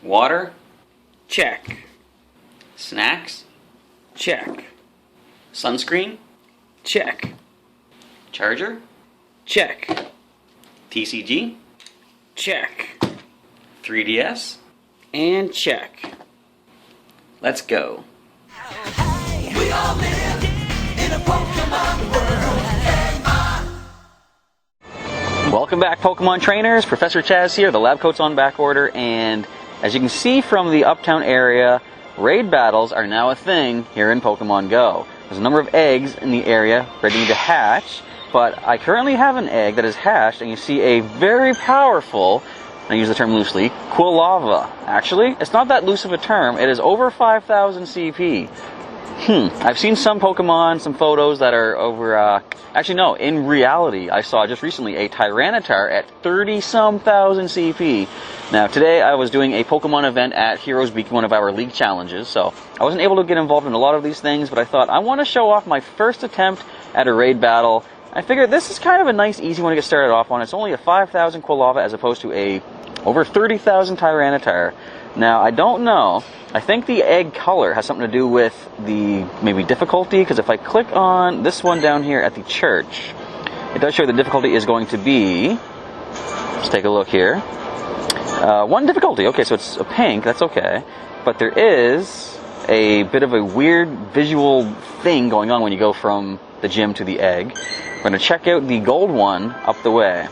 Water? Check. Snacks? Check. Sunscreen? Check. Charger? Check. TCG? Check. 3DS? And check. Let's go. We all live in a Pokemon world. Welcome back, Pokemon Trainers. Professor Chaz here. The lab coat's on back order, and as you can see from the Uptown area, raid battles are now a thing here in Pokemon GO. There's a number of eggs in the area ready to hatch, but I currently have an egg that is hatched, and you see a very powerful, and I use the term loosely, Quilava. Actually, it's not that loose of a term. It is over 5,000 CP. I've seen some Pokemon, some photos that are over, actually no, in reality, I saw just recently a Tyranitar at 30-some thousand CP. Now, today I was doing a Pokemon event at Heroes Beacon, one of our league challenges, so I wasn't able to get involved in a lot of these things, but I thought I want to show off my first attempt at a raid battle. I figured this is kind of a nice, easy one to get started off on. It's only a 5,000 Quilava as opposed to a over 30,000 Tyranitar. Now, I don't know. I think the egg color has something to do with the maybe difficulty, because if I click on this one down here at the church, it does show the difficulty is going to be, let's take a look here, 1 difficulty. Okay, so it's a pink, that's okay. But there is a bit of a weird visual thing going on when you go from the gym to the egg. We're going to check out the gold one up the way.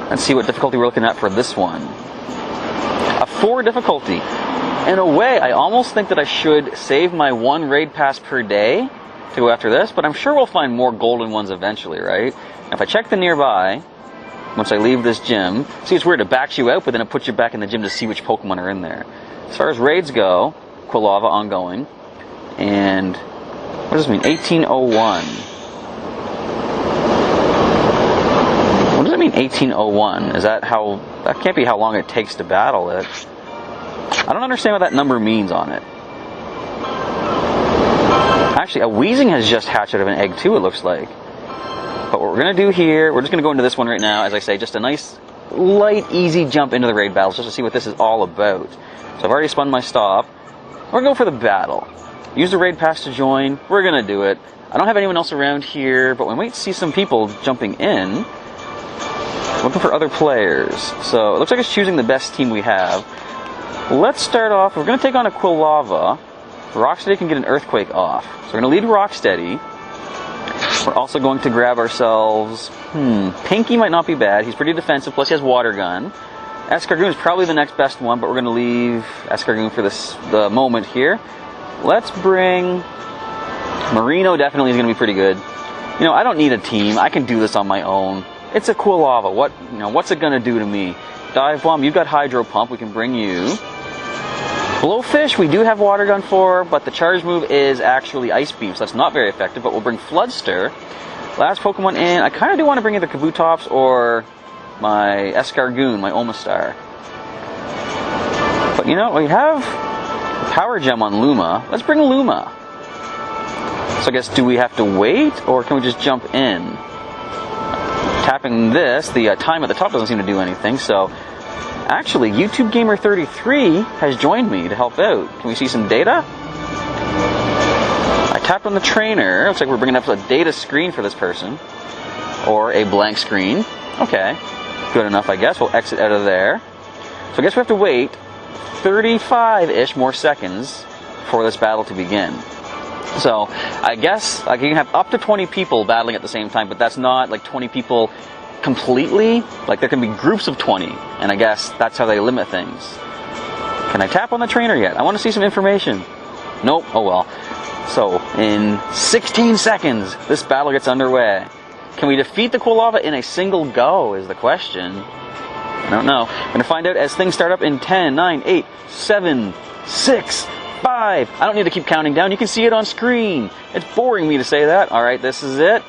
Let's see what difficulty we're looking at for this one. A 4 difficulty. In a way, I almost think that I should save my 1 raid pass per day to go after this, but I'm sure we'll find more golden ones eventually, right? If I check the nearby, once I leave this gym, see, it's weird, it backs you out, but then it puts you back in the gym to see which Pokemon are in there. As far as raids go, Quilava ongoing, and what does this mean? 1801. What does it mean, 1801? Is that how, that can't be how long it takes to battle it. I don't understand what that number means on it. Actually, a Weezing has just hatched out of an egg too, it looks like. But what we're going to do here, we're just going to go into this one right now, as I say, just a nice, light, easy jump into the raid battles, just to see what this is all about. So I've already spun my stop. We're going to go for the battle. Use the raid pass to join. We're going to do it. I don't have anyone else around here, but we might see some people jumping in. Looking for other players. So it looks like it's choosing the best team we have. Let's start off. We're going to take on a Quilava. Rocksteady can get an Earthquake off. So we're going to lead Rocksteady. We're also going to grab ourselves... Pinky might not be bad. He's pretty defensive, plus he has Water Gun. Escargoon is probably the next best one, but we're going to leave Escargoon for the moment here. Let's bring... Marino definitely is going to be pretty good. You know, I don't need a team. I can do this on my own. It's a Quilava. What's it going to do to me? Dive Bomb, you've got Hydro Pump. We can bring you... Blowfish, we do have Water Gun for, but the charge move is actually Ice Beam, so that's not very effective, but we'll bring Floodster. Last Pokemon in, I kind of do want to bring either Kabutops or my Escargoon, my Omastar. But you know, we have Power Gem on Luma. Let's bring Luma. So I guess, do we have to wait, or can we just jump in? Tapping this, the time at the top doesn't seem to do anything, so... Actually, YouTube Gamer 33 has joined me to help out. Can we see some data? I tapped on the trainer. Looks like we're bringing up a data screen for this person. Or a blank screen. Okay. Good enough, I guess. We'll exit out of there. So I guess we have to wait 35-ish more seconds for this battle to begin. So, I guess you can have up to 20 people battling at the same time, but that's not like 20 people completely. Like, there can be groups of 20, and I guess that's how they limit things. Can I tap on the trainer yet? I want to see some information. Nope. Oh well. So, in 16 seconds, this battle gets underway. Can we defeat the Quilava in a single go, is the question. I don't know. I'm going to find out as things start up in 10, 9, 8, 7, 6, 5. I don't need to keep counting down. You can see it on screen. It's boring me to say that. Alright, this is it.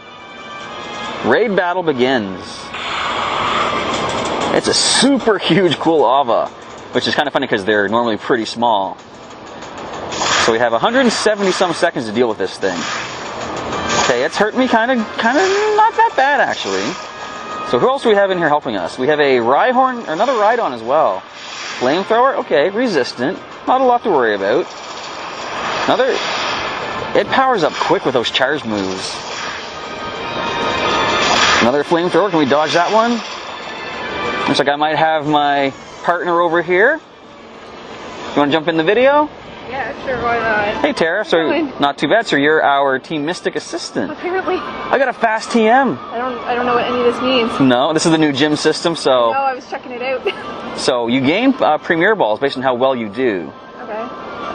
Raid battle begins. It's a super huge Quilava, which is kind of funny because they're normally pretty small. So we have 170 some seconds to deal with this thing. Okay, it's hurt me kind of not that bad actually. So who else do we have in here helping us? We have a Rhyhorn, or another Rhydon as well. flamethrower, okay, resistant, not a lot to worry about. Another, it powers up quick with those charge moves. Another flamethrower, can we dodge that one? Looks like I might have my partner over here. You want to jump in the video? Yeah, sure, why not? Hey Tara, so not too bad, so you're our Team Mystic assistant. Apparently. I got a fast TM. I don't know what any of this means. No, this is the new gym system, so... No, I was checking it out. So you gain Premier Balls based on how well you do. Okay.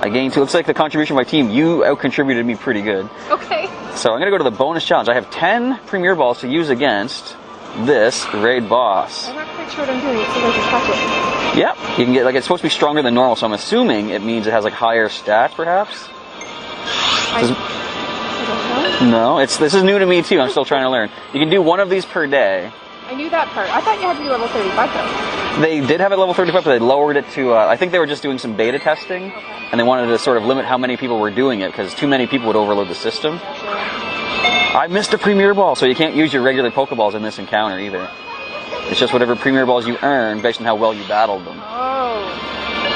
I gained 2. Looks like the contribution of my team, you out-contributed me pretty good. Okay. So I'm going to go to the bonus challenge. I have 10 Premier Balls to use against this Raid boss. I'm not quite sure what I'm doing. It seems like a chocolate. Yep. You can get, like, it's supposed to be stronger than normal, so I'm assuming it means it has, like, higher stats, perhaps? I don't know. No, this is new to me, too. I'm still trying to learn. You can do one of these per day. I knew that part. I thought you had to be level 35 though. They did have it level 35, but they lowered it to, I think they were just doing some beta testing, Okay. and they wanted to sort of limit how many people were doing it, because too many people would overload the system. Gotcha. I missed a Premier Ball, so you can't use your regular Pokeballs in this encounter either. It's just whatever Premier Balls you earn based on how well you battled them. Oh.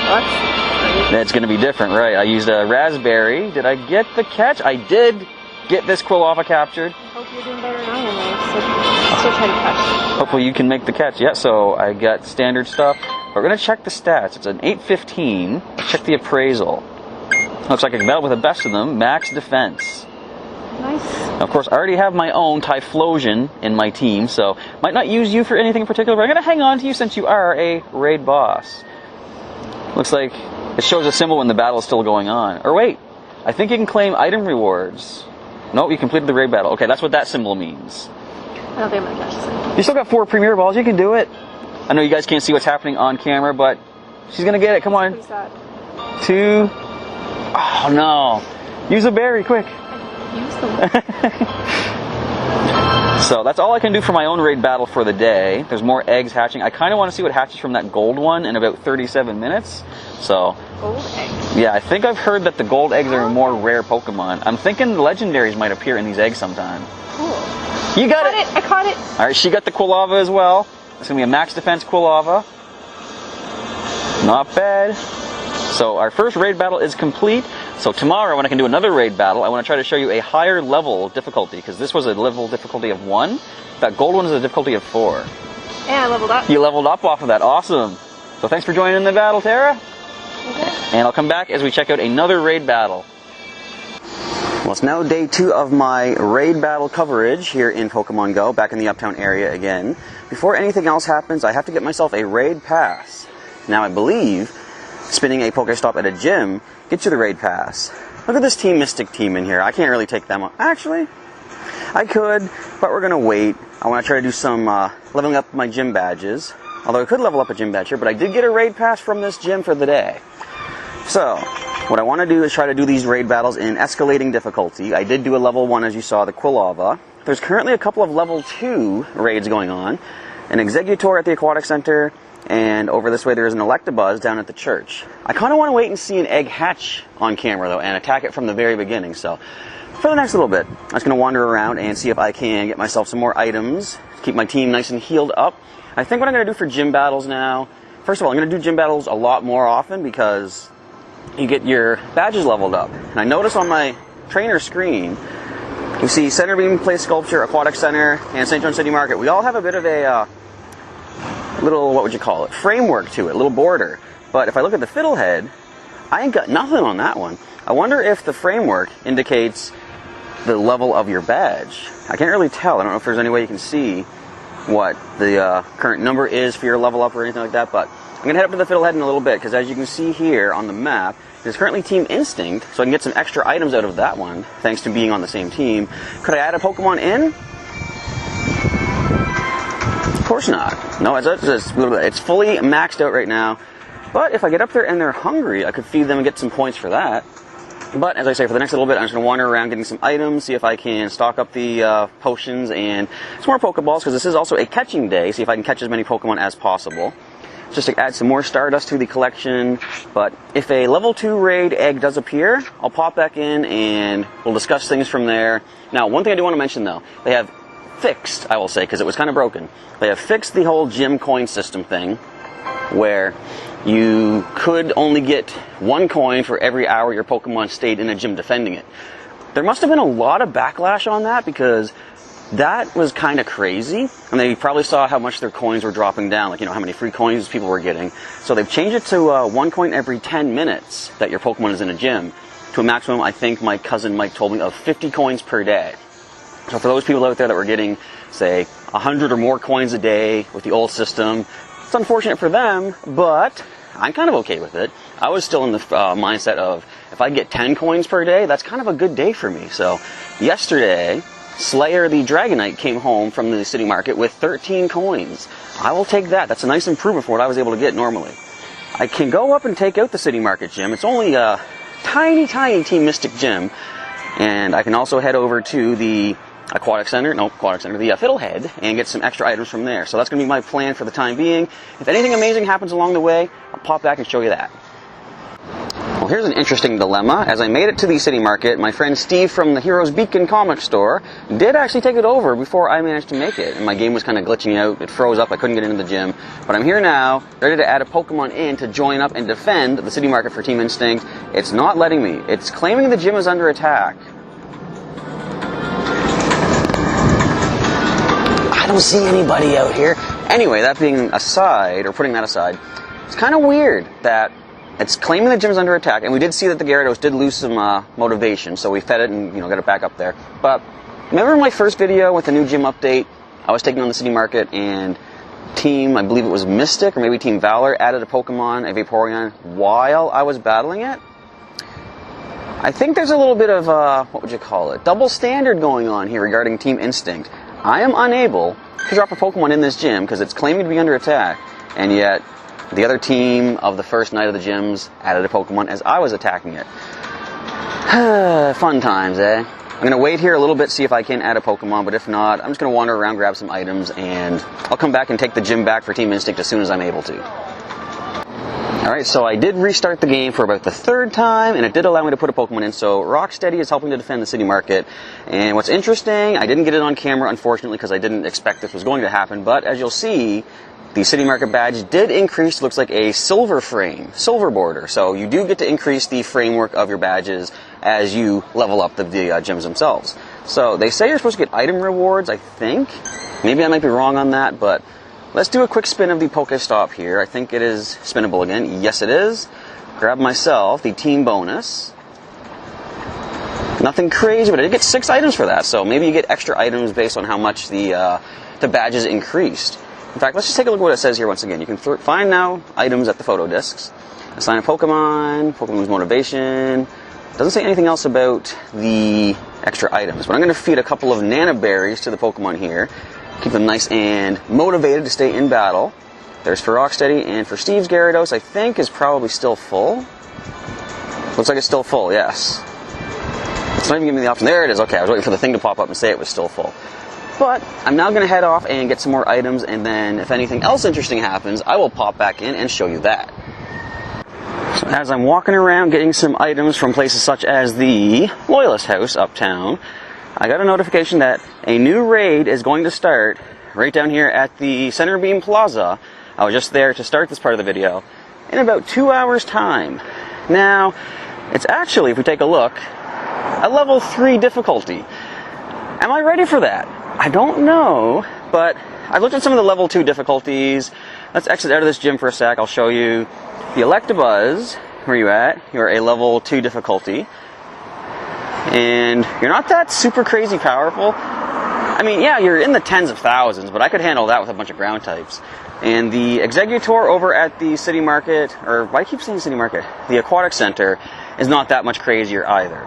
That's great. It's going to be different, right? I used a Raspberry. Did I get the catch? I did get this Quilava captured. I hope you're doing better than I am, though. Still trying to catch. Hopefully you can make the catch. Yeah, so I got standard stuff. We're going to check the stats. It's an 815. Let's check the appraisal. Looks like I can battle with the best of them. Max defense. Nice. Of course, I already have my own Typhlosion in my team, so might not use you for anything in particular, but I'm going to hang on to you since you are a raid boss. Looks like it shows a symbol when the battle is still going on. Or wait, I think you can claim item rewards. No, you completed the raid battle. Okay, that's what that symbol means. I don't think I'm going to catch this thing. You still got 4 Premier Balls, you can do it. I know you guys can't see what's happening on camera, but she's going to get it, come on. Pretty sad. 2. Oh no. Use a berry, quick. Use them. So that's all I can do for my own raid battle for the day. There's more eggs hatching. I kind of want to see what hatches from that gold one in about 37 minutes. So, Gold egg. yeah, I think I've heard that the gold eggs are more rare Pokemon. I'm thinking legendaries might appear in these eggs sometime. Cool. You got it! I caught it. All right, she got the Quilava as well. It's going to be a max defense Quilava. Not bad. So our first raid battle is complete. So tomorrow when I can do another raid battle, I want to try to show you a higher level difficulty, because this was a level difficulty of 1. That gold one is a difficulty of 4. And I leveled up. You leveled up off of that. Awesome. So thanks for joining in the battle, Tara. Okay. And I'll come back as we check out another raid battle. Well, it's now day 2 of my raid battle coverage here in Pokemon GO, back in the Uptown area again. Before anything else happens, I have to get myself a raid pass. Now, I believe spinning a Pokestop at a gym gets you the raid pass. Look at this Team Mystic team in here. I can't really take them on. Actually, I could, but we're going to wait. I want to try to do some leveling up my gym badges. Although I could level up a gym badge here, but I did get a raid pass from this gym for the day. So, what I want to do is try to do these raid battles in escalating difficulty. I did do a level 1, as you saw, the Quilava. There's currently a couple of level 2 raids going on. An Exeggutor at the Aquatic Center, and over this way there is an Electabuzz down at the church. I kind of want to wait and see an egg hatch on camera, though, and attack it from the very beginning. So, for the next little bit, I'm just going to wander around and see if I can get myself some more items, keep my team nice and healed up. I think what I'm going to do for gym battles now, first of all, I'm going to do gym battles a lot more often because you get your badges leveled up. And I notice on my trainer screen, you see Centerbeam Play Sculpture, Aquatic Center, and St. John City Market. We all have a bit of a little, what would you call it, framework to it, a little border. But if I look at the Fiddlehead, I ain't got nothing on that one. I wonder if the framework indicates the level of your badge. I can't really tell. I don't know if there's any way you can see what the current number is for your level up or anything like that, but I'm going to head up to the Fiddlehead in a little bit, because as you can see here on the map, there's currently Team Instinct, so I can get some extra items out of that one, thanks to being on the same team. Could I add a Pokemon in? Of course not. No, it's fully maxed out right now, but if I get up there and they're hungry, I could feed them and get some points for that. But, as I say, for the next little bit, I'm just going to wander around getting some items, see if I can stock up the potions and some more Pokeballs, because this is also a catching day, see if I can catch as many Pokemon as possible. Just to add some more Stardust to the collection. But if a level 2 raid egg does appear, I'll pop back in and we'll discuss things from there. Now, one thing I do want to mention, though, they have fixed, I will say, because it was kind of broken, they have fixed the whole gym coin system thing, where you could only get 1 coin for every hour your Pokemon stayed in a gym defending it. There must have been a lot of backlash on that because that was kind of crazy. And they probably saw how much their coins were dropping down, like, how many free coins people were getting. So they've changed it to 1 coin every 10 minutes that your Pokemon is in a gym, to a maximum, I think my cousin Mike told me, of 50 coins per day. So for those people out there that were getting, say, 100 or more coins a day with the old system, it's unfortunate for them, but I'm kind of okay with it. I was still in the mindset of, if I get 10 coins per day, that's kind of a good day for me. So yesterday, Slayer the Dragonite came home from the city market with 13 coins. I will take that. That's a nice improvement from what I was able to get normally. I can go up and take out the city market gym. It's only a tiny, tiny Team Mystic gym. And I can also head over to the the Fiddlehead, and get some extra items from there. So that's going to be my plan for the time being. If anything amazing happens along the way, I'll pop back and show you that. Well, here's an interesting dilemma. As I made it to the city market, my friend Steve from the Heroes Beacon comic store did actually take it over before I managed to make it. And my game was kind of glitching out. It froze up. I couldn't get into the gym. But I'm here now, ready to add a Pokemon in to join up and defend the city market for Team Instinct. It's not letting me. It's claiming the gym is under attack. I don't see anybody out here. Anyway, that being aside, or putting that aside, it's kind of weird that it's claiming the gym's under attack, and we did see that the Gyarados did lose some motivation, so we fed it and got it back up there. But remember my first video with the new gym update? I was taking on the city market, and Team, I believe it was Mystic, or maybe Team Valor, added a Pokemon, a Vaporeon, while I was battling it. I think there's a little bit of, what would you call it, double standard going on here regarding Team Instinct. I am unable to drop a Pokemon in this gym because it's claiming to be under attack, and yet the other team of the first night of the gyms added a Pokemon as I was attacking it. Fun times, eh? I'm going to wait here a little bit, see if I can add a Pokemon, but if not, I'm just going to wander around, grab some items, and I'll come back and take the gym back for Team Instinct as soon as I'm able to. Alright, so I did restart the game for about the 3rd time, and it did allow me to put a Pokemon in, so Rocksteady is helping to defend the city market. And what's interesting, I didn't get it on camera, unfortunately, because I didn't expect this was going to happen, but as you'll see, the city market badge did increase, looks like a silver frame, silver border, so you do get to increase the framework of your badges as you level up the gyms themselves. So they say you're supposed to get item rewards, I think. Maybe I might be wrong on that, but let's do a quick spin of the Pokestop here. I think it is spinnable again. Yes, it is. Grab myself the team bonus. Nothing crazy, but I did get 6 items for that. So maybe you get extra items based on how much the badges increased. In fact, let's just take a look at what it says here once again. You can find now items at the photo discs. Assign a Pokemon, Pokemon's motivation. Doesn't say anything else about the extra items. But I'm going to feed a couple of Nana Berries to the Pokemon here. Keep them nice and motivated to stay in battle. There's for Rocksteady, and for Steve's Gyarados, I think is probably still full. Looks like it's still full, yes. It's not even giving me the option. There it is. Okay, I was waiting for the thing to pop up and say it was still full. But I'm now going to head off and get some more items, and then if anything else interesting happens, I will pop back in and show you that. So as I'm walking around getting some items from places such as the Loyalist House uptown, I got a notification that a new raid is going to start right down here at the Center Beam Plaza. I was just there to start this part of the video in about 2 hours time. Now, it's actually, if we take a look, a level 3 difficulty. Am I ready for that? I don't know, but I've looked at some of the level 2 difficulties. Let's exit out of this gym for a sec. I'll show you the Electabuzz. Where are you at? You're a level 2 difficulty. And you're not that super crazy powerful. I mean, yeah, you're in the tens of thousands, but I could handle that with a bunch of ground types. And the Exeggutor over at the city market, or why do I keep saying city market? The Aquatic Center is not that much crazier either.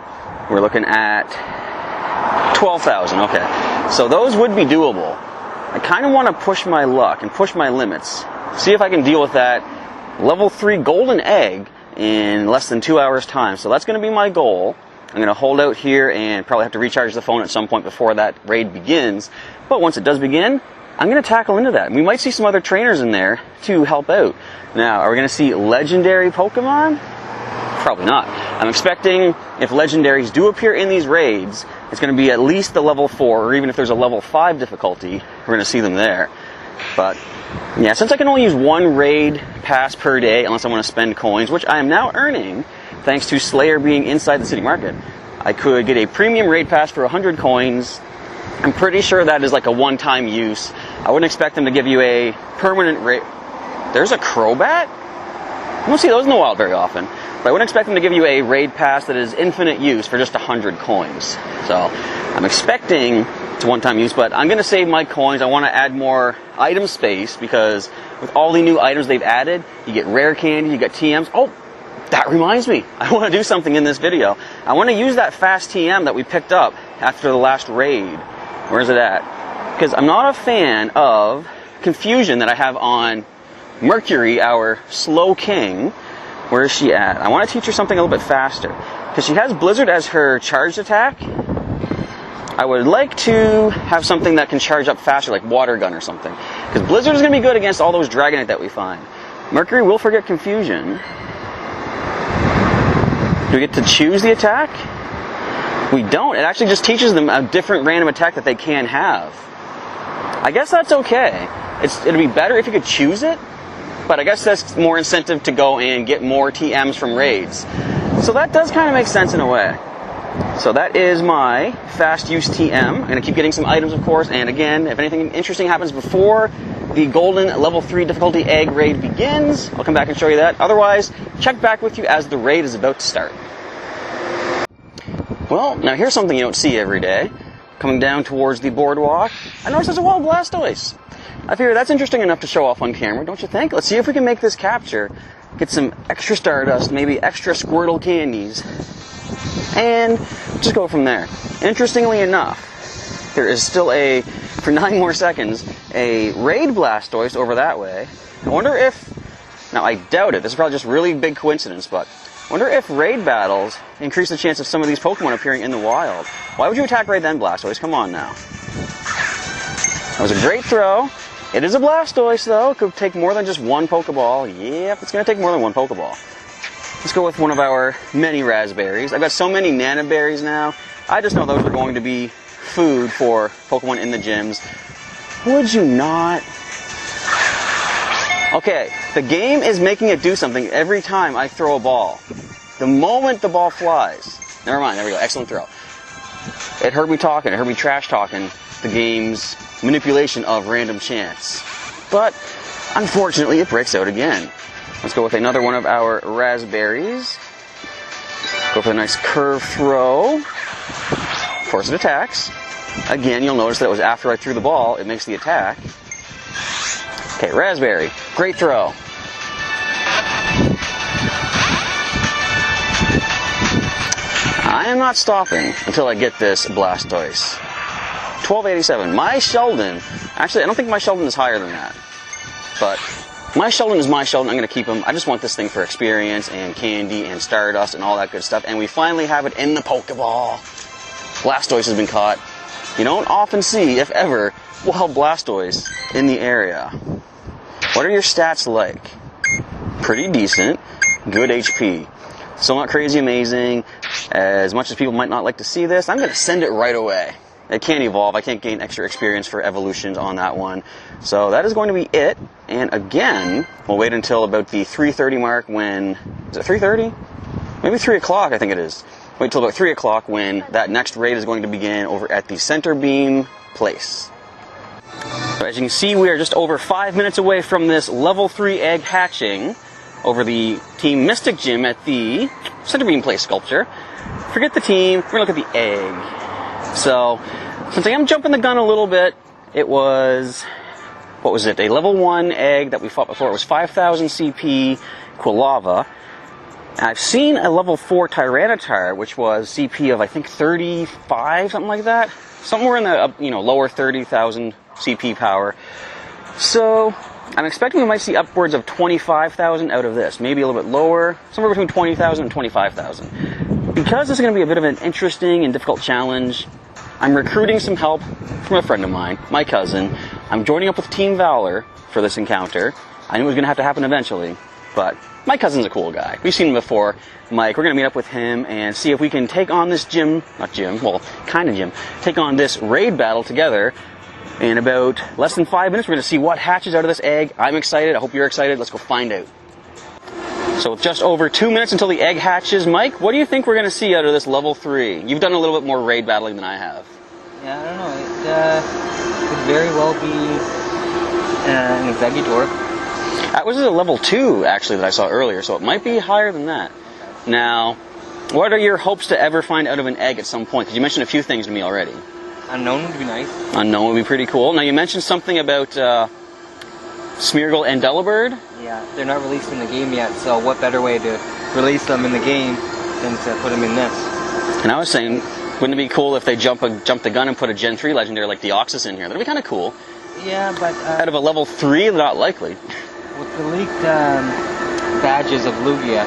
We're looking at 12,000, okay. So those would be doable. I kind of want to push my luck and push my limits. See if I can deal with that level 3 golden egg in less than 2 hours time. So that's going to be my goal. I'm going to hold out here and probably have to recharge the phone at some point before that raid begins. But once it does begin, I'm going to tackle into that. We might see some other trainers in there to help out. Now, are we going to see legendary Pokemon? Probably not. I'm expecting if legendaries do appear in these raids, it's going to be at least the level 4, or even if there's a level 5 difficulty, we're going to see them there. But yeah, since I can only use one raid pass per day unless I want to spend coins, which I am now earning thanks to Slayer being inside the city market, I could get a premium raid pass for 100 coins. I'm pretty sure that is like a one-time use. I wouldn't expect them to give you a permanent raid. There's a Crobat? You don't see those in the wild very often. But I wouldn't expect them to give you a raid pass that is infinite use for just 100 coins. So I'm expecting it's one-time use, but I'm going to save my coins. I want to add more item space because with all the new items they've added, you get rare candy, you get TMs. Oh, that reminds me. I want to do something in this video. I want to use that fast TM that we picked up after the last raid. Where's it at? Because I'm not a fan of confusion that I have on Mercury, our slow king. Where is she at? I want to teach her something a little bit faster. Because she has Blizzard as her charged attack. I would like to have something that can charge up faster, like Water Gun or something. Because Blizzard is going to be good against all those Dragonite that we find. Mercury will forget confusion. Do we get to choose the attack? We don't. It actually just teaches them a different random attack that they can have. I guess that's okay. It'd be better if you could choose it. But I guess that's more incentive to go and get more TMs from raids. So that does kind of make sense in a way. So that is my fast use TM. I'm going to keep getting some items, of course. And again, if anything interesting happens before the golden level 3 difficulty egg raid begins, I'll come back and show you that. Otherwise, check back with you as the raid is about to start. Well, now here's something you don't see every day. Coming down towards the boardwalk, I noticed there's a wild Blastoise. I figure that's interesting enough to show off on camera, don't you think? Let's see if we can make this capture. Get some extra Stardust, maybe extra Squirtle candies, and just go from there. Interestingly enough, there is still for 9 more seconds, a raid Blastoise over that way. I wonder if, now I doubt it, this is probably just really big coincidence, but I wonder if raid battles increase the chance of some of these Pokemon appearing in the wild. Why would you attack raid then, Blastoise? Come on now. That was a great throw. It is a Blastoise, though. It could take more than just one Pokeball. Yep, it's going to take more than one Pokeball. Let's go with one of our many raspberries. I've got so many Nana berries now. I just know those are going to be food for Pokemon in the gyms. Would you not? Okay, the game is making it do something every time I throw a ball. The moment the ball flies. Never mind, there we go. Excellent throw. It heard me talking. It heard me trash talking the game's manipulation of random chance. But unfortunately, it breaks out again. Let's go with another one of our raspberries. Go for a nice curve throw. Of course, it attacks. Again, you'll notice that it was after I threw the ball, it makes the attack. Okay, raspberry. Great throw. I am not stopping until I get this Blastoise. 1287. My Sheldon, actually I don't think my Sheldon is higher than that, but my Sheldon is my Sheldon. I'm going to keep him. I just want this thing for experience and candy and Stardust and all that good stuff, and we finally have it in the Pokeball. Blastoise has been caught. You don't often see, if ever, wild Blastoise in the area. What are your stats like? Pretty decent. Good HP. Still not crazy amazing. As much as people might not like to see this, I'm going to send it right away. It can't evolve. I can't gain extra experience for evolutions on that one. So that is going to be it. And again, we'll wait until about the 3:30 mark when... Is it 3:30? Maybe 3 o'clock, I think it is. Wait till about 3 o'clock when that next raid is going to begin over at the Center Beam place. So as you can see, we are just over 5 minutes away from this level 3 egg hatching over the Team Mystic Gym at the Center Beam place sculpture. Forget the team. We're going to look at the egg. So, since I am jumping the gun a little bit, it was, what was it, a level 1 egg that we fought before. It was 5,000 CP Quilava. I've seen a level 4 Tyranitar, which was CP of, I think, 35, something like that. Somewhere in the, lower 30,000 CP power. So, I'm expecting we might see upwards of 25,000 out of this. Maybe a little bit lower, somewhere between 20,000 and 25,000. Because this is going to be a bit of an interesting and difficult challenge, I'm recruiting some help from a friend of mine, my cousin. I'm joining up with Team Valor for this encounter. I knew it was going to have to happen eventually, but my cousin's a cool guy. We've seen him before. Mike, we're going to meet up with him and see if we can take on this take on this raid battle together In about less than 5 minutes, we're going to see what hatches out of this egg. I'm excited. I hope you're excited. Let's go find out. So just over 2 minutes until the egg hatches. Mike, what do you think we're going to see out of this level 3? You've done a little bit more raid battling than I have. Yeah, I don't know. It could very well be an Exeggutor. That was a level 2, actually, that I saw earlier, so it might be higher than that. Now, what are your hopes to ever find out of an egg at some point? Because you mentioned a few things to me already. Unknown would be nice. Unknown would be pretty cool. Now, you mentioned something about Smeargle and Delibird. Yeah, they're not released in the game yet, so what better way to release them in the game than to put them in this? And I was saying, wouldn't it be cool if they jump the gun and put a Gen 3 legendary like Deoxys in here? That'd be kind of cool. Yeah, but out of a level 3, not likely. With the leaked badges of Lugia,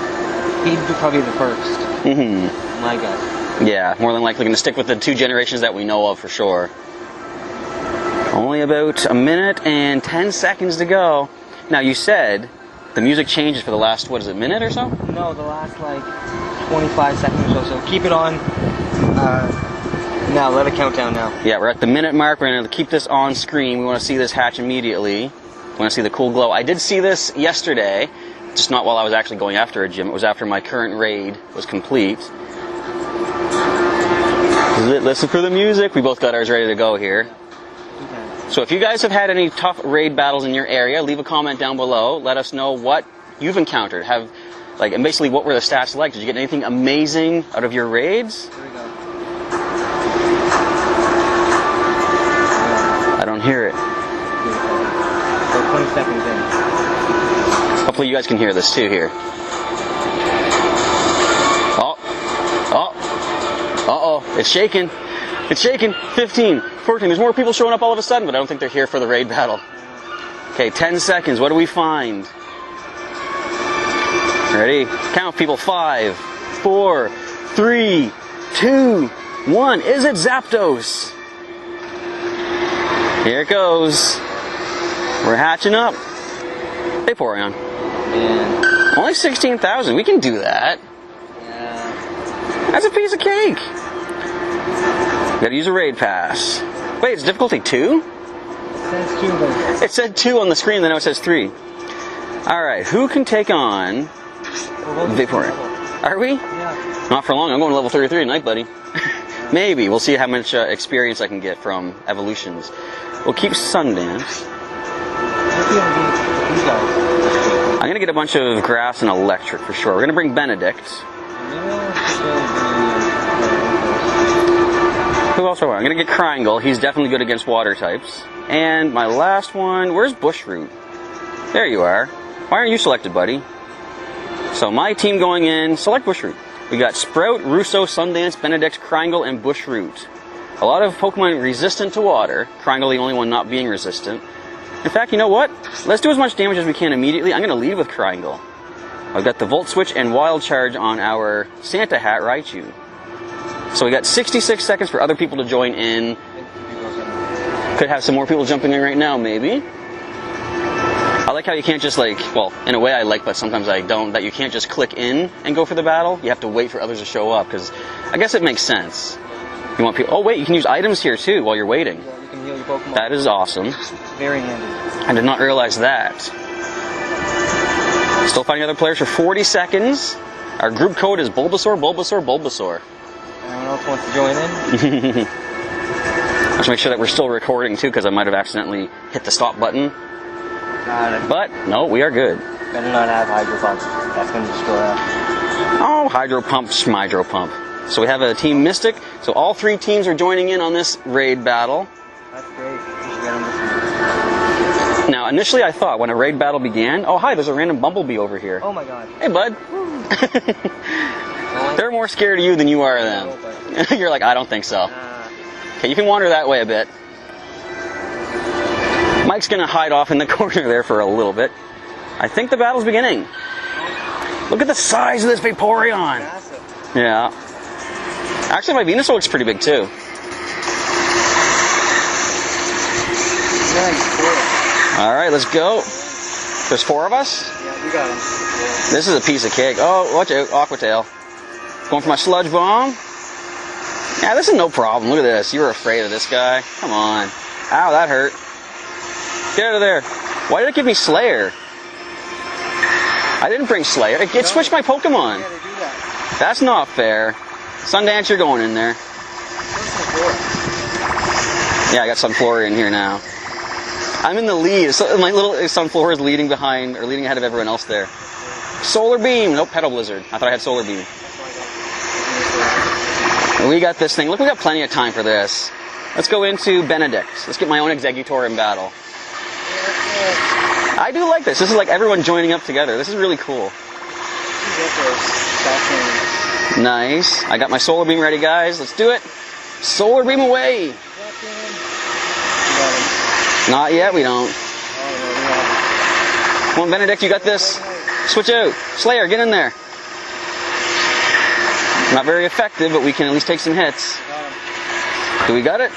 he'd be probably the first. Mm-hmm. My guess. Yeah, more than likely going to stick with the 2 generations that we know of for sure. Only about a minute and 10 seconds to go. Now, you said the music changes for the last, what is it, minute or so? No, the last, like, 25 seconds or so. Keep it on. Now, let it count down now. Yeah, we're at the minute mark. We're going to keep this on screen. We want to see this hatch immediately. We want to see the cool glow. I did see this yesterday, just not while I was actually going after a gym. It was after my current raid was complete. Listen for the music. We both got ours ready to go here. So if you guys have had any tough raid battles in your area, leave a comment down below. Let us know what you've encountered. And basically, what were the stats like? Did you get anything amazing out of your raids? Here we go. I don't hear it. About 20 seconds in. Hopefully you guys can hear this too here. Uh-oh, it's shaking. It's shaking. 15, 14. There's more people showing up all of a sudden, but I don't think they're here for the raid battle. Okay, 10 seconds. What do we find? Ready? Count, people. 5, 4, 3, 2, 1. Is it Zapdos? Here it goes. We're hatching up. Vaporeon. Man. Only 16,000. We can do that. Yeah. That's a piece of cake. Gotta use a raid pass. Wait, it's difficulty 2? It says 2, but It said 2 on the screen, then now it says 3. Alright, who can take on Vaporeon? Are we? Yeah. Not for long. I'm going to level 33 tonight, buddy. Maybe. We'll see how much experience I can get from evolutions. We'll keep Sundance. I'm going to get a bunch of grass and electric for sure. We're going to bring Benedict. Who else do I want? I'm going to get Kringle. He's definitely good against water types. And my last one, where's Bushroot? There you are. Why aren't you selected, buddy? So my team going in, select Bushroot. We got Sprout, Russo, Sundance, Benedict, Kringle, and Bushroot. A lot of Pokemon resistant to water. Kringle the only one not being resistant. In fact, you know what? Let's do as much damage as we can immediately. I'm going to lead with Kringle. I've got the Volt Switch and Wild Charge on our Santa Hat Raichu. So we got 66 seconds for other people to join in. Could have some more people jumping in right now, maybe. I like how you can't just well, in a way I like, but sometimes I don't, that you can't just click in and go for the battle. You have to wait for others to show up, because I guess it makes sense. You want people, oh wait, you can use items here too while you're waiting. Yeah, you can heal your Pokemon. That is awesome. Very handy. I did not realize that. Still finding other players for 40 seconds. Our group code is Bulbasaur, Bulbasaur, Bulbasaur. Anyone else wants to join in? Let's make sure that we're still recording too, because I might have accidentally hit the stop button. Got it. But, no, we are good. Better not have Hydro Pump. That's going to destroy us. Oh, Hydro Pump, Schmydro Pump. So we have a Team Mystic. So all 3 teams are joining in on this raid battle. That's great. We should get them this week. Now, initially I thought when a raid battle began, oh hi, there's a random Bumblebee over here. Oh my god. Hey, bud. They're more scared of you than you are of them. You're like, I don't think so. Okay, you can wander that way a bit. Mike's going to hide off in the corner there for a little bit. I think the battle's beginning. Look at the size of this Vaporeon. Massive. Yeah. Actually, my Venusaur looks pretty big too. All right, let's go. There's 4 of us? Yeah, we got him. This is a piece of cake. Oh, watch out, Aquatail. Going for my Sludge Bomb. Yeah, this is no problem. Look at this. You were afraid of this guy. Come on. Ow, that hurt. Get out of there. Why did it give me Slayer? I didn't bring Slayer. It switched my Pokemon. Yeah, they do that. That's not fair. Sundance, you're going in there. Yeah, I got Sunflora in here now. I'm in the lead. So my little Sunflora is leading behind, or leading ahead of everyone else there. Solar Beam. Nope, Petal Blizzard. I thought I had Solar Beam. We got this thing. Look, we got plenty of time for this. Let's go into Benedict. Let's get my own Exeggutor in battle. I do like this. This is like everyone joining up together. This is really cool. Nice. I got my Solar Beam ready, guys. Let's do it. Solar Beam away. Not yet, we don't. Come on, Benedict, you got this. Switch out. Slayer, get in there. Not very effective, but we can at least take some hits. Do we got it?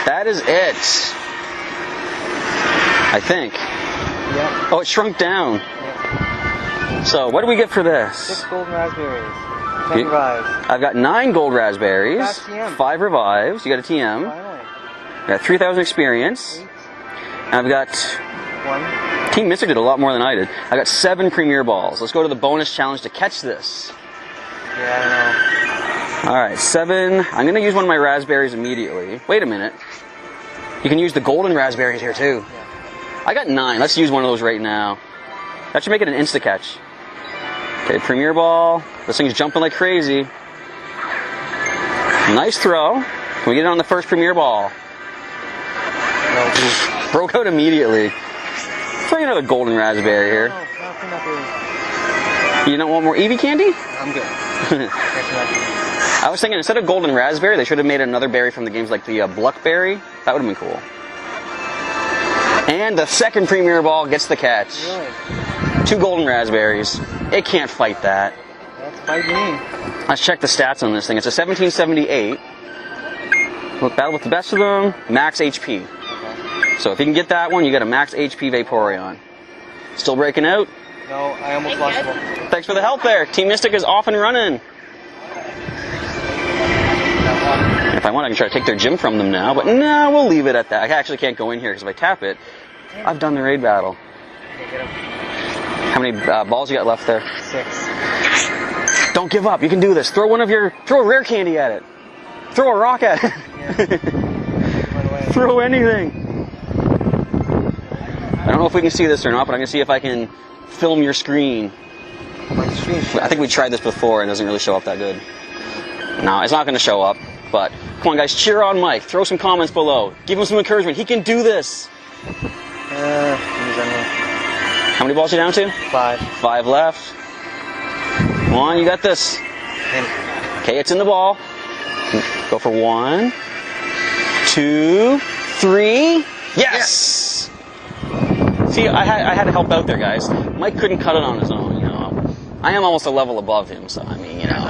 That is it. I think. Yep. Oh, it shrunk down. So, what do we get for this? 6 golden raspberries. 10 revives. I've got 9 gold raspberries, Got TM. 5 revives. You got a TM. Finally. I got 3,000 experience. 8. And I've got 1. Team Mystic did a lot more than I did. I got 7 Premier Balls. Let's go to the bonus challenge to catch this. Yeah, I don't know. All right, 7. I'm going to use one of my raspberries immediately. Wait a minute. You can use the golden raspberries here too. Yeah. I got 9. Let's use one of those right now. That should make it an insta-catch. Okay, Premier Ball. This thing's jumping like crazy. Nice throw. Can we get it on the first Premier Ball? No. Broke out immediately. Throw another golden raspberry here. No, not You don't want more Eevee candy? I'm good. I was thinking instead of golden raspberry, they should have made another berry from the games like the Bluckberry. That would have been cool. And the second Premier Ball gets the catch. Really? 2 golden raspberries. It can't fight that. That's fight me. Let's check the stats on this thing. It's a 1778. Look, battle with the best of them. Max HP. Okay. So if you can get that one, you get a max HP Vaporeon. Still breaking out? No, I almost lost one. Thanks for the help there. Team Mystic is off and running. If I want, I can try to take their gym from them now, but no, we'll leave it at that. I actually can't go in here because if I tap it, I've done the raid battle. Okay, get him. How many balls you got left there? 6. Don't give up. You can do this. Throw a rare candy at it. Throw a rock at it. Yeah. Throw anything. I don't know if we can see this or not, but I'm going to see if I can film your screen. My screen. I think we tried this before and it doesn't really show up that good. No, it's not going to show up. But come on, guys, cheer on Mike. Throw some comments below. Give him some encouragement. He can do this. How many balls are you down to? 5. 5 left. Come on, you got this. Okay, it's in the ball. Go for 1, 2, 3. Yes! See, I had to help out there, guys. Mike couldn't cut it on his own, you know. I am almost a level above him, so I mean, you know.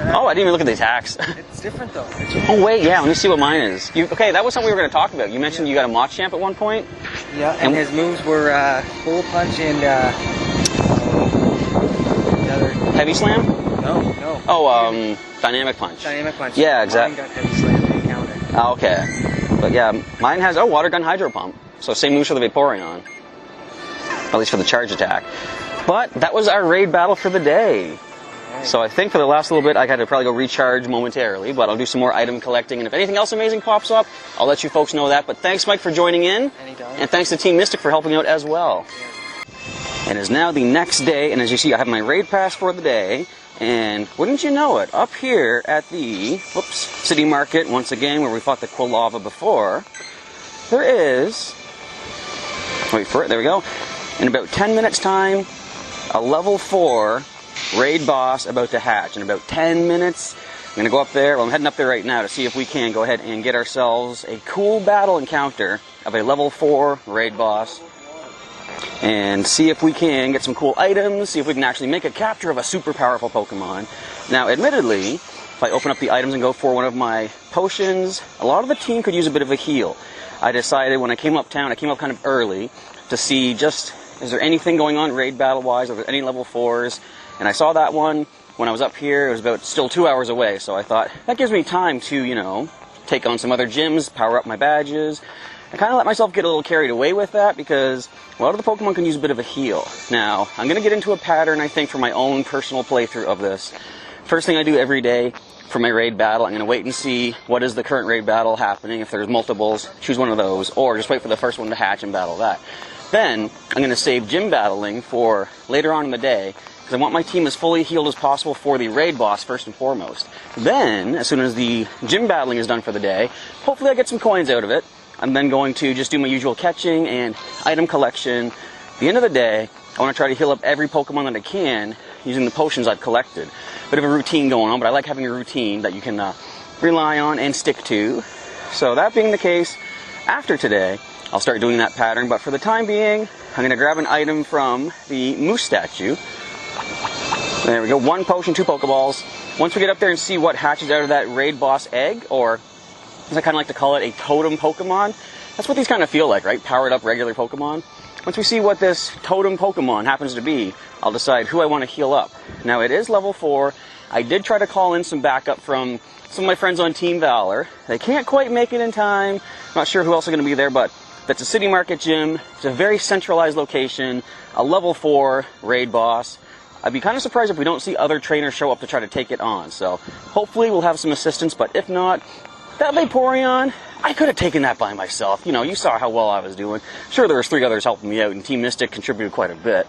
Oh, I didn't even look at the attacks. It's different though. Oh wait, yeah, let me see what mine is. Okay, that was something we were going to talk about. You mentioned you got a Machamp at one point. Yeah, and his moves were Full Punch and another. Heavy Slam? No. Oh, Dynamic Punch. Dynamic Punch. Yeah, exactly. Mine got Heavy Slam and counter. Oh, okay. But yeah, mine has, Water Gun Hydro Pump. So same moves for the Vaporeon. At least for the charge attack. But that was our raid battle for the day. So I think for the last little bit, I had to probably go recharge momentarily, but I'll do some more item collecting, and if anything else amazing pops up, I'll let you folks know that. But thanks, Mike, for joining in, Anytime. and thanks to Team Mystic for helping out as well. It is now the next day, and as you see, I have my raid pass for the day, and wouldn't you know it, up here at the, City Market, once again, where we fought the Quilava before, there is, wait for it, there we go, in about 10 minutes time, a level 4 raid boss about to hatch. In about 10 minutes, I'm going to go up there. Well, I'm heading up there right now to see if we can go ahead and get ourselves a cool battle encounter of a level 4 raid boss. And see if we can get some cool items, see if we can actually make a capture of a super powerful Pokemon. Now, admittedly, if I open up the items and go for one of my potions, a lot of the team could use a bit of a heal. I decided when I came uptown, I came up kind of early to see just, is there anything going on raid battle-wise? Are there any level 4s? And I saw that one when I was up here. It was about still 2 hours away, so I thought, that gives me time to, you know, take on some other gyms, power up my badges. I kind of let myself get a little carried away with that because a lot of the Pokemon can use a bit of a heal. Now, I'm going to get into a pattern, I think, for my own personal playthrough of this. First thing I do every day for my raid battle, I'm going to wait and see what is the current raid battle happening. If there's multiples, choose one of those, or just wait for the first one to hatch and battle that. Then, I'm going to save gym battling for later on in the day, because I want my team as fully healed as possible for the raid boss first and foremost. Then, as soon as the gym battling is done for the day, hopefully I get some coins out of it. I'm then going to just do my usual catching and item collection. At the end of the day, I want to try to heal up every Pokemon that I can using the potions I've collected. Bit of a routine going on, but I like having a routine that you can rely on and stick to. So that being the case, after today, I'll start doing that pattern. But for the time being, I'm going to grab an item from the moose statue. There we go, 1 potion, 2 Pokeballs. Once we get up there and see what hatches out of that raid boss egg, or as I kind of like to call it, a totem Pokemon. That's what these kind of feel like, right? Powered up regular Pokemon. Once we see what this totem Pokemon happens to be, I'll decide who I want to heal up. Now, it is level 4. I did try to call in some backup from some of my friends on Team Valor. They can't quite make it in time. I'm not sure who else is going to be there, but that's a city market gym. It's a very centralized location, a level 4 raid boss. I'd be kind of surprised if we don't see other trainers show up to try to take it on. So hopefully we'll have some assistance, but if not, that Vaporeon, I could have taken that by myself. You know, you saw how well I was doing. Sure, there was 3 others helping me out, and Team Mystic contributed quite a bit.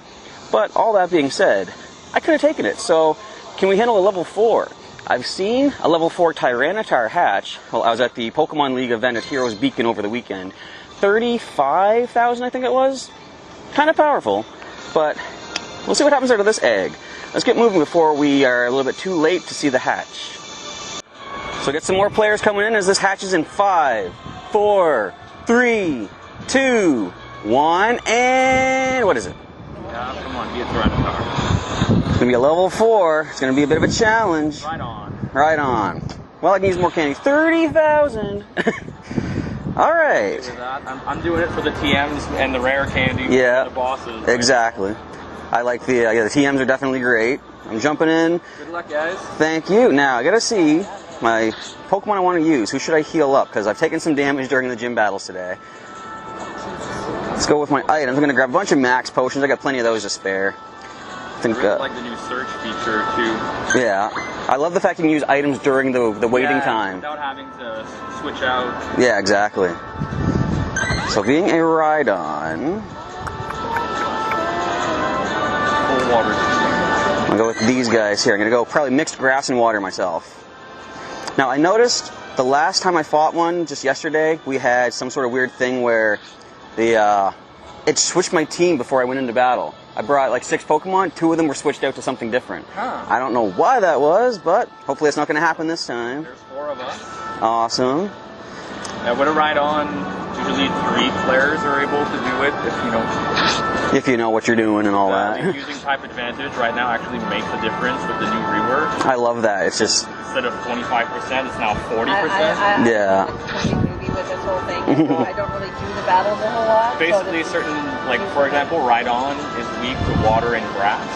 But all that being said, I could have taken it. So, can we handle a level 4? I've seen a level 4 Tyranitar hatch. Well, I was at the Pokemon League event at Heroes Beacon over the weekend. 35,000, I think it was. Kind of powerful. But we'll see what happens out of this egg. Let's get moving before we are a little bit too late to see the hatch. So get some more players coming in as this hatches in 5, 4, 3, 2, 1, and what is it? Yeah, come on, be a Tyranitar. It's going to be a level 4. It's going to be a bit of a challenge. Right on. Right on. Well, I can use more candy. 30,000. All right. I'm doing it for the TMs and the rare candy. Yeah. For the bosses. Right? Exactly. I like the TMs are definitely great. I'm jumping in. Good luck, guys. Thank you. Now, I got to see my Pokemon I want to use. Who should I heal up? Because I've taken some damage during the gym battles today. Let's go with my items. I'm going to grab a bunch of max potions. I got plenty of those to spare. I think, I really like the new search feature, too. Yeah. I love the fact you can use items during the waiting time. Without having to switch out. Yeah, exactly. So being a Rhydon, Full water. I'm going to go with these guys here. I'm going to go probably mixed grass and water myself. Now, I noticed the last time I fought one, just yesterday, we had some sort of weird thing where it switched my team before I went into battle. I brought like 6 Pokemon, 2 of them were switched out to something different. Huh. I don't know why that was, but hopefully it's not going to happen this time. There's 4 of us. Awesome. Now, with a Rhydon, usually 3 players are able to do it If you know what you're doing and all that. Using type advantage right now actually makes a difference with the new rework. I love that. It's just... Instead of 25%, it's now 40%. Yeah. I'm completely newbie with this whole thing. So I don't really do the battles a whole lot. Basically, certain, like for example, Rhydon is weak to water and grass.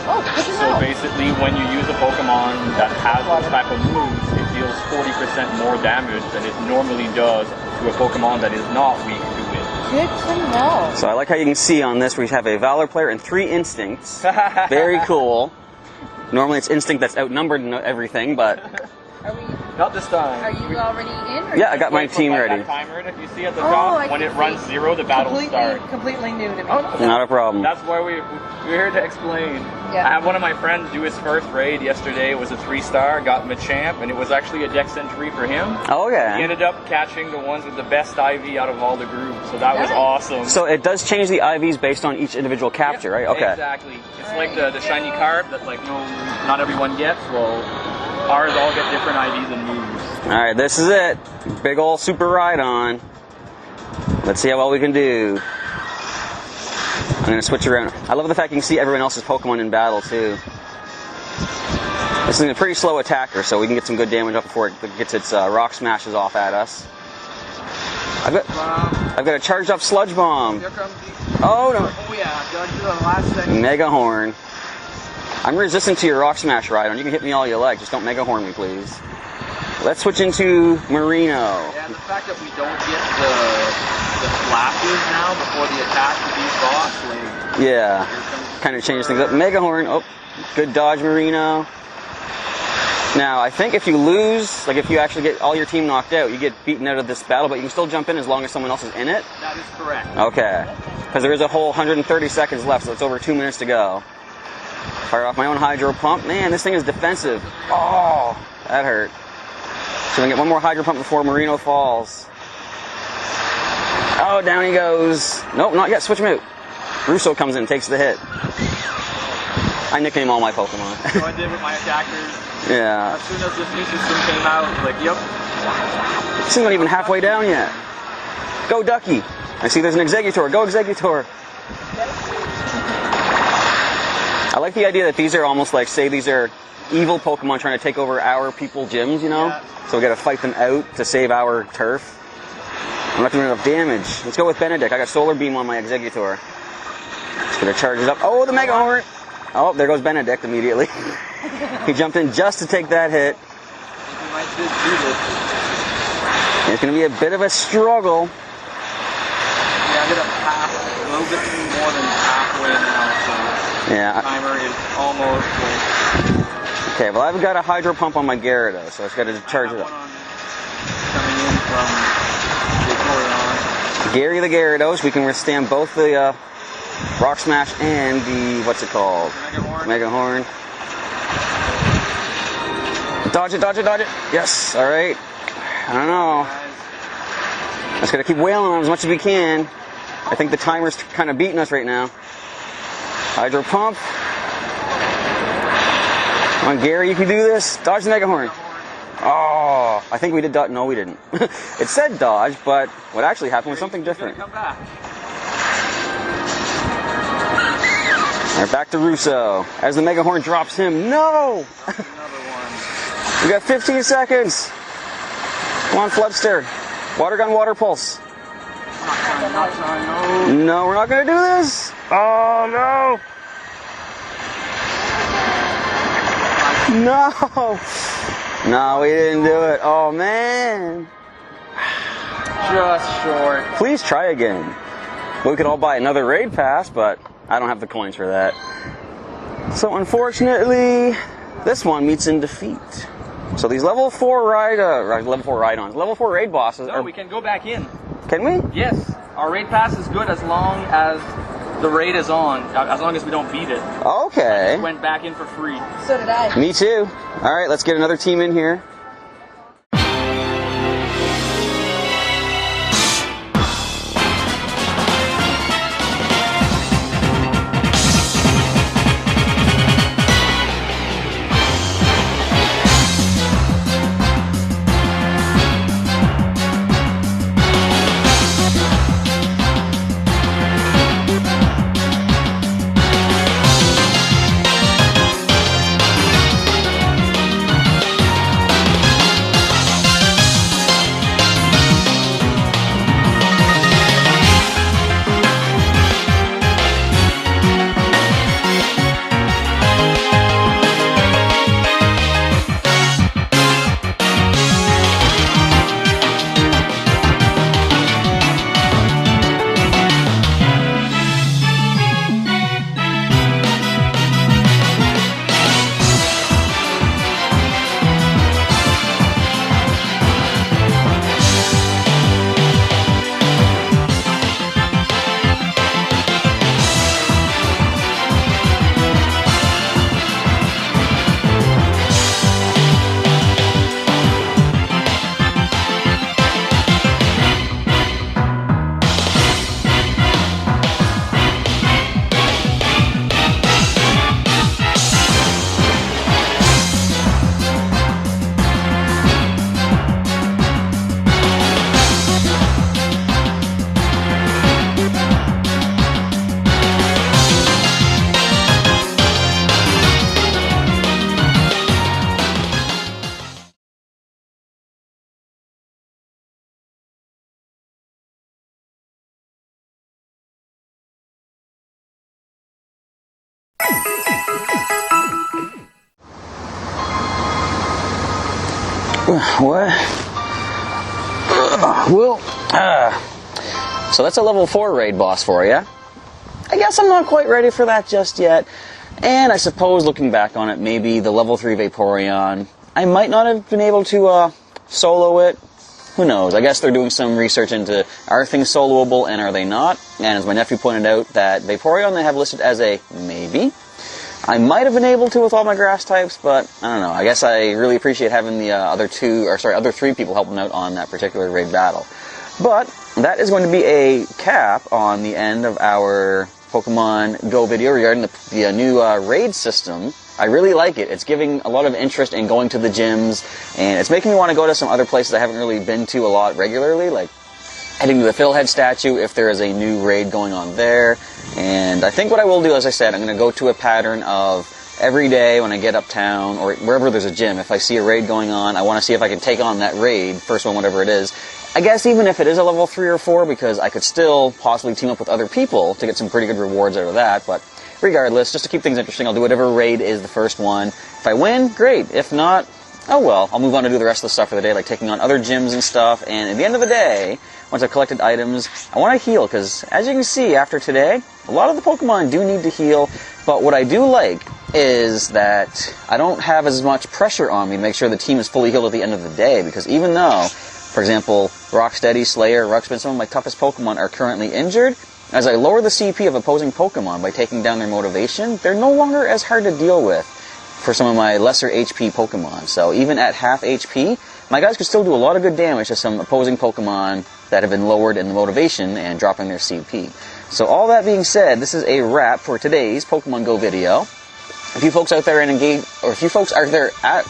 Oh, good to So know. basically, when you use a Pokemon that has those type of moves, it deals 40% more damage than it normally does to a Pokemon that is not weak to it. Good to know. So I like how you can see on this, we have a Valor player and 3 Instincts. Very cool. Normally it's Instinct that's outnumbered and everything, but... Are we? Not this time. Are you already in? Or Yeah, I got my Wait for, team like, ready. That timer that you see at the Oh, top, I when can it runs see. 0, the battle starts. Completely new to me. Oh, no. Not a problem. That's why we're here to explain. Yeah. I had one of my friends do his first raid yesterday. It was a 3-star, got him a champ, and it was actually a dex entry for him. Oh, He okay. ended up catching the ones with the best IV out of all the groups, so that was Nice. awesome. So it does change the IVs based on each individual capture, right? Okay. Exactly. It's like the shiny card that like not everyone gets. Well, ours all get different IVs and moves. Alright, this is it. Big ol' Super Rhydon. Let's see how well we can do. I'm going to switch around. I love the fact you can see everyone else's Pokemon in battle, too. This is a pretty slow attacker, so we can get some good damage up before it gets its rock smashes off at us. I've got a charged up Sludge Bomb. Here comes Oh, no. Oh yeah, gotta do the last thing. Mega Horn. I'm resistant to your Rock Smash, Rhydon. You can hit me all you like. Just don't Mega Horn me, please. let's switch into Merino. Yeah, and the fact that we don't get the flashes now before the attack to these boss, like, Yeah, kind of changes things up. Megahorn, oh, good dodge, Merino. Now, I think if you lose, like if you actually get all your team knocked out, you get beaten out of this battle, but you can still jump in as long as someone else is in it. that is correct. Okay, because there is a whole 130 seconds left, so it's over 2 minutes to go. Fire off my own hydro pump. Man, this thing is defensive. Oh, that hurt. So we get one more hydro pump before Merino falls. Oh, down he goes. Nope, not yet. Switch him out. Russo comes in, takes the hit. I nickname all my Pokemon. So I did with my attackers. Yeah. As soon as this new system came out, I was like, yep. This thing's not even halfway down yet. Go, Ducky. I see there's an Exeggutor. Go, Exeggutor. I like the idea that these are almost like, say these are evil Pokemon trying to take over our people gyms, you know? Yeah. So we gotta fight them out to save our turf. I'm not doing enough damage. Let's go with Benedict. I got Solar Beam on my Exeggutor. Just gonna charge it up. Oh, the Mega Horn! Oh, there goes Benedict immediately. He jumped in just to take that hit. We might just do this. It's gonna be a bit of a struggle. Yeah, I did a little bit more than halfway now, so Yeah. timer is almost like, Okay, well I've got a Hydro Pump on my Gyarados, so I just gotta charge it up. coming in from Vaporeon. Gary the Gyarados, we can withstand both the Rock Smash and the, what's it called? Mega Horn. Dodge it, dodge it, dodge it. Yes, alright. I don't know. Just gotta keep wailing on him as much as we can. I think the timer's kind of beating us right now. Hydro Pump. Come on, Gary, you can do this. Dodge the Mega Horn. Oh, I think we did dodge. No, we didn't. It said dodge, but what actually happened was something different. Come back. All right, back to Russo. As the Mega Horn drops him. No! Another one. We got 15 seconds. Come on, Flubster. Water Gun, Water Pulse. Not trying, no. No, we're not going to do this. Oh, no. No. No, we didn't do it. Oh, man. Just short. Please try again. Well, we could all buy another raid pass, but I don't have the coins for that. So unfortunately, this one meets in defeat. So these level 4 Rhydons, level 4 raid bosses No, are... we can go back in. Can we? Yes, our raid pass is good as long as the raid is on, as long as we don't beat it. Okay. We went back in for free. So did I. Me too. All right, let's get another team in here. What? So that's a level 4 raid boss for you. I guess I'm not quite ready for that just yet. And I suppose looking back on it, maybe the level 3 Vaporeon, I might not have been able to solo it. Who knows? I guess they're doing some research into are things soloable and are they not? And as my nephew pointed out, that Vaporeon they have listed as a maybe. I might have been able to with all my grass types, but I don't know. I guess I really appreciate having the other 3 people helping out on that particular raid battle. But that is going to be a cap on the end of our Pokemon Go video regarding the new raid system. I really like it. It's giving a lot of interest in going to the gyms, and it's making me want to go to some other places I haven't really been to a lot regularly, like heading to the Philhead statue if there is a new raid going on there. And I think what I will do, as I said, I'm going to go to a pattern of every day when I get uptown or wherever there's a gym, if I see a raid going on, I want to see if I can take on that raid, first one, whatever it is. I guess even if it is a level 3 or 4, because I could still possibly team up with other people to get some pretty good rewards out of that, but regardless, just to keep things interesting, I'll do whatever raid is the first one. If I win, great. If not, oh well. I'll move on to do the rest of the stuff for the day, like taking on other gyms and stuff. And at the end of the day, once I've collected items, I want to heal, because as you can see after today, a lot of the Pokemon do need to heal. But what I do like is that I don't have as much pressure on me to make sure the team is fully healed at the end of the day, because even though, for example, Rocksteady, Slayer, Ruxpin, some of my toughest Pokemon are currently injured, as I lower the CP of opposing Pokemon by taking down their motivation, they're no longer as hard to deal with for some of my lesser HP Pokemon. So even at half HP, my guys could still do a lot of good damage to some opposing Pokemon that have been lowered in the motivation and dropping their CP. So all that being said, this is a wrap for today's Pokemon Go video. If you folks out there and engage, or if you folks are there at...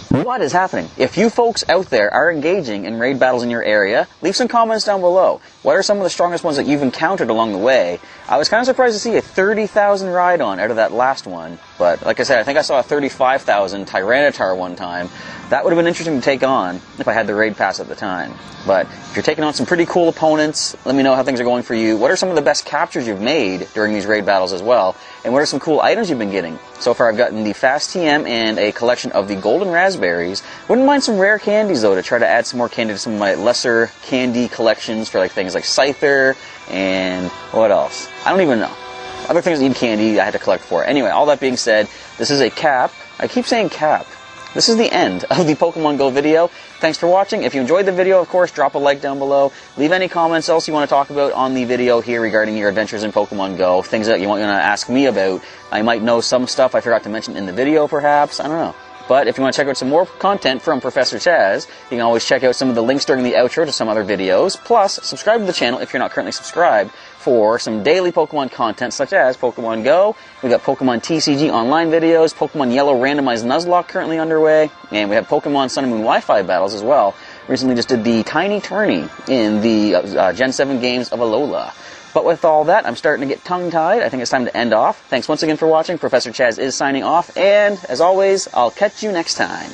What is happening? If you folks out there are engaging in raid battles in your area, leave some comments down below. What are some of the strongest ones that you've encountered along the way? I was kind of surprised to see a 30,000 Rhydon out of that last one, but like I said, I think I saw a 35,000 Tyranitar one time. That would have been interesting to take on if I had the raid pass at the time. But if you're taking on some pretty cool opponents, let me know how things are going for you. What are some of the best captures you've made during these raid battles as well? And what are some cool items you've been getting? So far I've gotten the Fast TM and a collection of the Golden Raspberries. Wouldn't mind some rare candies though, to try to add some more candy to some of my lesser candy collections for like things like Scyther and what else? I don't even know. Other things that need candy I had to collect for. Anyway, all that being said, this is a cap. I keep saying cap. This is the end of the Pokemon Go video. Thanks for watching. If you enjoyed the video, of course, drop a like down below. Leave any comments else you want to talk about on the video here regarding your adventures in Pokemon Go. Things that you want to ask me about. I might know some stuff I forgot to mention in the video, perhaps. I don't know. But if you want to check out some more content from Professor Chaz, you can always check out some of the links during the outro to some other videos. Plus, subscribe to the channel if you're not currently subscribed for some daily Pokemon content such as Pokemon Go. We've got Pokemon TCG online videos, Pokemon Yellow randomized Nuzlocke currently underway, and we have Pokemon Sun and Moon Wi-Fi battles as well. Recently just did the Tiny Tourney in the Gen 7 games of Alola. But with all that, I'm starting to get tongue-tied. I think it's time to end off. Thanks once again for watching. Professor Chaz is signing off, and as always, I'll catch you next time.